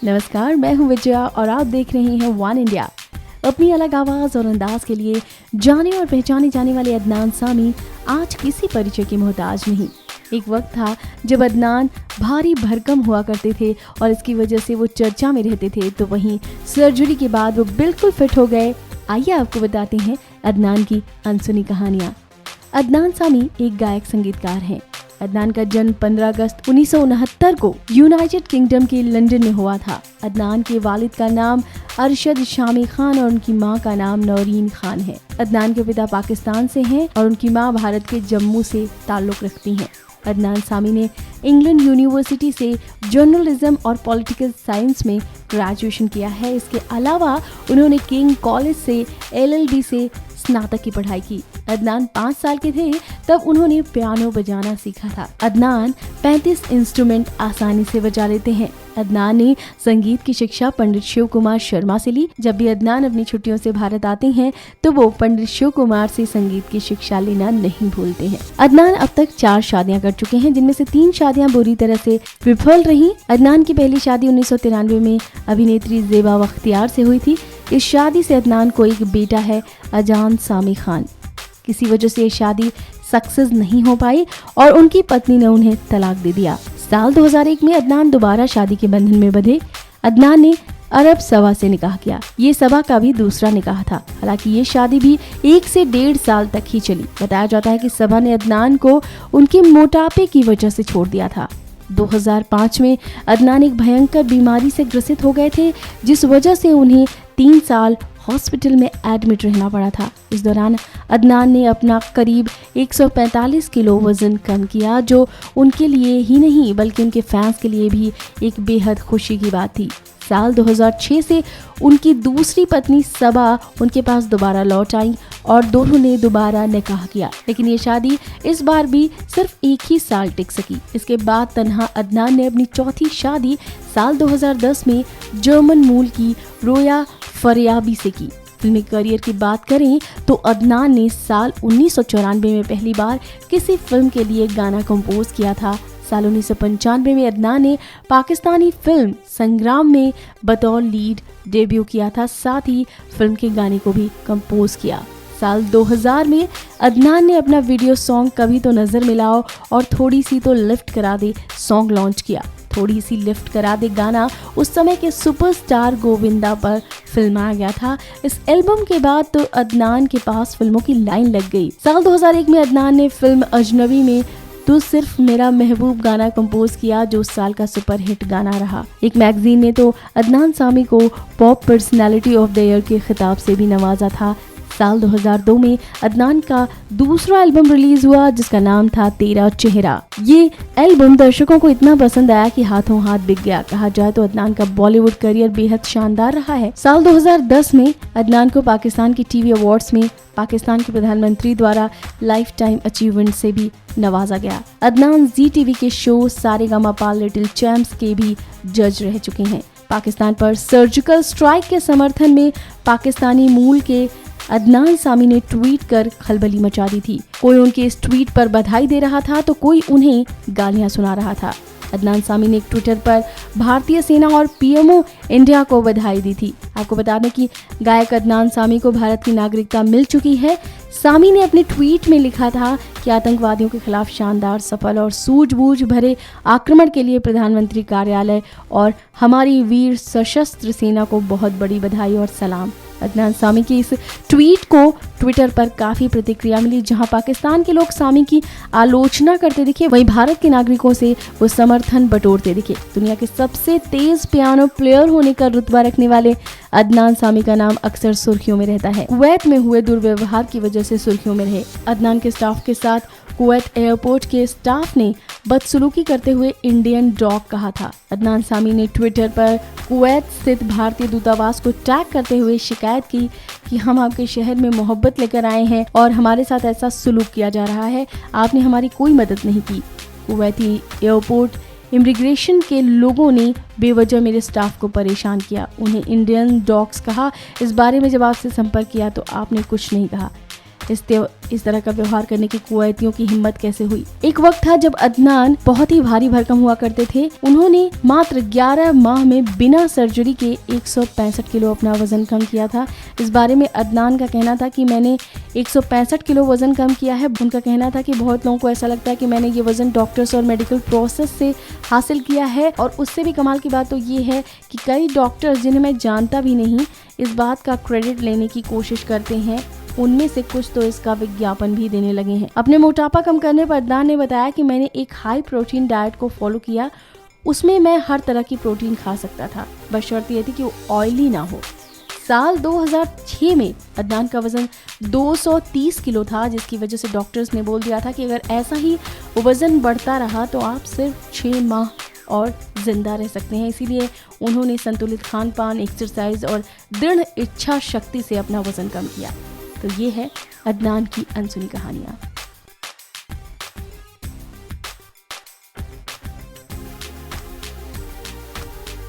नमस्कार, मैं हूं विजया और आप देख रहे हैं वन इंडिया। अपनी अलग आवाज और अंदाज के लिए जाने और पहचाने जाने वाले अदनान सामी आज किसी परिचय के मोहताज नहीं। एक वक्त था जब अदनान भारी भरकम हुआ करते थे और इसकी वजह से वो चर्चा में रहते थे, तो वहीं सर्जरी के बाद वो बिल्कुल फिट हो गए। आइए आपको बताते हैं अदनान की अनसुनी कहानियाँ। अदनान सामी एक गायक संगीतकार हैं। अदनान का जन्म 15 अगस्त 1969 को यूनाइटेड किंगडम के लंदन में हुआ था। अदनान के वालिद का नाम अरशद शामी खान और उनकी मां का नाम नौरीन खान है। अदनान के पिता पाकिस्तान से हैं और उनकी मां भारत के जम्मू से ताल्लुक रखती हैं। अदनान सामी ने इंग्लैंड यूनिवर्सिटी से जर्नलिज्म और पॉलिटिकल साइंस में ग्रेजुएशन किया है। इसके अलावा उन्होंने किंग कॉलेज से LLB से स्नातक की पढ़ाई की। अदनान 5 साल के थे तब उन्होंने पियानो बजाना सीखा था। अदनान 35 इंस्ट्रूमेंट आसानी से बजा लेते हैं। अदनान ने संगीत की शिक्षा पंडित शिव कुमार शर्मा से ली। जब भी अदनान अपनी छुट्टियों से भारत आते हैं तो वो पंडित शिव कुमार से संगीत की शिक्षा लेना नहीं भूलते हैं। अदनान अब तक 4 शादियां कर चुके हैं, जिनमें से 3 शादियां बुरी तरह से विफल रही। अदनान की पहली शादी 1993 में अभिनेत्री ज़ेबा बख्तियार से हुई थी। इस शादी से अदनान को एक बेटा है, अजान सामी खान। किसी वजह से ये शादी सक्सेस नहीं हो पाई और उनकी पत्नी ने उन्हें तलाक दे दिया। साल 2001 में अदनान दोबारा शादी के बंधन में बंधे। अदनान ने अरब सबा से निकाह किया। ये सबा का भी दूसरा निकाह था। हालांकि ये शादी भी 1 से 1.5 साल तक ही चली। बताया जाता है कि सबा ने अदनान को उनके मोटापे की वजह से छोड़ दिया था। 2005 में अदनान एक भयंकर बीमारी से ग्रसित हो गए थे, जिस वजह से उन्हें 3 साल हॉस्पिटल में एडमिट रहना पड़ा था। इस दौरान अदनान ने अपना करीब 145 किलो वजन कम किया, जो उनके लिए ही नहीं बल्कि उनके फैंस के लिए भी एक बेहद खुशी की बात थी। साल 2006 से उनकी दूसरी पत्नी सबा उनके पास दोबारा लौट आई और दोनों ने दोबारा निकाह किया, लेकिन ये शादी इस बार भी सिर्फ 1 ही साल टिक सकी। इसके बाद तन्हा अदनान ने अपनी चौथी शादी साल 2010 में जर्मन मूल की रोया फरियाबी से की। फिल्मी करियर की बात करें तो अदनान ने साल 1994 में पहली बार किसी फिल्म के लिए गाना कंपोज किया था। साल 1995 में अदनान ने पाकिस्तानी फिल्म संग्राम में बतौर लीड डेब्यू किया था। साथ ही फिल्म के गाने को भी कंपोज किया। साल 2000 में अदनान ने अपना वीडियो सॉन्ग कभी तो नजर मिलाओ और थोड़ी सी तो लिफ्ट करा दे सॉन्ग लॉन्च किया। थोड़ी सी लिफ्ट करा दे गाना उस समय के सुपरस्टार गोविंदा पर फिल्माया गया था। इस एल्बम के बाद तो अदनान के पास फिल्मों की लाइन लग गई। साल 2001 में अदनान ने फिल्म अजनबी में तू सिर्फ मेरा महबूब गाना कंपोज किया, जो उस साल का सुपरहिट गाना रहा। एक मैगजीन ने तो अदनान सामी को pop personality of the year के खिताब से भी नवाजा था। साल 2002 में अदनान का दूसरा एल्बम रिलीज हुआ, जिसका नाम था तेरा चेहरा। ये एल्बम दर्शकों को इतना पसंद आया कि हाथों हाथ बिक गया। कहा जाए तो अदनान का बॉलीवुड करियर बेहद शानदार रहा है। साल 2010 में अदनान को पाकिस्तान की टीवी अवार्ड्स में पाकिस्तान के प्रधानमंत्री द्वारा लाइफ टाइम अचीवमेंट से भी नवाजा गया। अदनान ZTV के शो सारेगामापा लिटिल चैम्प्स के भी जज रह चुके हैं। पाकिस्तान पर सर्जिकल स्ट्राइक के समर्थन में पाकिस्तानी मूल के अदनान सामी ने ट्वीट कर खलबली मचा दी थी। कोई उनके इस ट्वीट पर बधाई दे रहा था तो कोई उन्हें गालियां सुना रहा था। अदनान सामी ने एक ट्विटर पर भारतीय सेना और PMO इंडिया को बधाई दी थी। आपको बता दें कि गायक अदनान सामी को भारत की नागरिकता मिल चुकी है। सामी ने अपने ट्वीट में लिखा था कि आतंकवादियों के खिलाफ शानदार, सफल और सूझबूझ भरे आक्रमण के लिए प्रधानमंत्री कार्यालय और हमारी वीर सशस्त्र सेना को बहुत बड़ी बधाई और सलाम। अदनान सामी की इस ट्वीट को ट्विटर पर काफी प्रतिक्रिया मिली। जहां पाकिस्तान के लोग सामी की आलोचना करते दिखे, वहीं भारत के नागरिकों से वो समर्थन बटोरते दिखे। दुनिया के सबसे तेज पियानो प्लेयर होने का रुतबा रखने वाले अदनान सामी का नाम अक्सर सुर्खियों में रहता है। कुवैत में हुए दुर्व्यवहार की वजह से सुर्खियों में रहे। अदनान के स्टाफ के साथ कुवैत एयरपोर्ट के स्टाफ ने बदसलूकी करते हुए इंडियन डॉग कहा था। अदनान सामी ने ट्विटर पर कुवैत स्थित भारतीय दूतावास को टैग करते हुए शिकायत की कि हम आपके शहर में मोहब्बत लेकर आए हैं और हमारे साथ ऐसा सलूक किया जा रहा है। आपने हमारी कोई मदद नहीं की। कुवैती एयरपोर्ट इमिग्रेशन के लोगों ने बेवजह मेरे स्टाफ को परेशान किया, उन्हें इंडियन डॉग्स कहा। इस बारे में जब आपसे संपर्क किया तो आपने कुछ नहीं कहा। इस तरह का व्यवहार करने की कुवैतियों की हिम्मत कैसे हुई। एक वक्त था जब अदनान बहुत ही भारी भरकम हुआ करते थे। उन्होंने मात्र 11 माह में बिना सर्जरी के 165 किलो अपना वजन कम किया था। इस बारे में अदनान का कहना था कि मैंने 165 किलो वजन कम किया है। उनका कहना था कि बहुत लोगों को ऐसा लगता है कि मैंने ये वजन डॉक्टर्स और मेडिकल प्रोसेस से हासिल किया है, और उससे भी कमाल की बात तो ये है कि कई डॉक्टर्स जिन्हें मैं जानता भी नहीं इस बात का क्रेडिट लेने की कोशिश करते हैं। उनमें से कुछ तो इसका विज्ञापन भी देने लगे हैं। अपने मोटापा कम करने पर अदनान ने बताया कि मैंने एक हाई प्रोटीन डाइट को फॉलो किया। उसमें मैं हर तरह की प्रोटीन खा सकता था, बस शर्त यह थी कि वो ऑयली ना हो। साल 2006 में अदनान का वजन 230 किलो था, जिसकी वजह से डॉक्टर्स ने बोल दिया था कि अगर ऐसा ही वजन बढ़ता रहा तो आप सिर्फ 6 माह और जिंदा रह सकते हैं। इसीलिए उन्होंने संतुलित खान पान, एक्सरसाइज और दृढ़ इच्छा शक्ति से अपना वजन कम किया। तो ये है अदनान की अनसुनी कहानियाँ।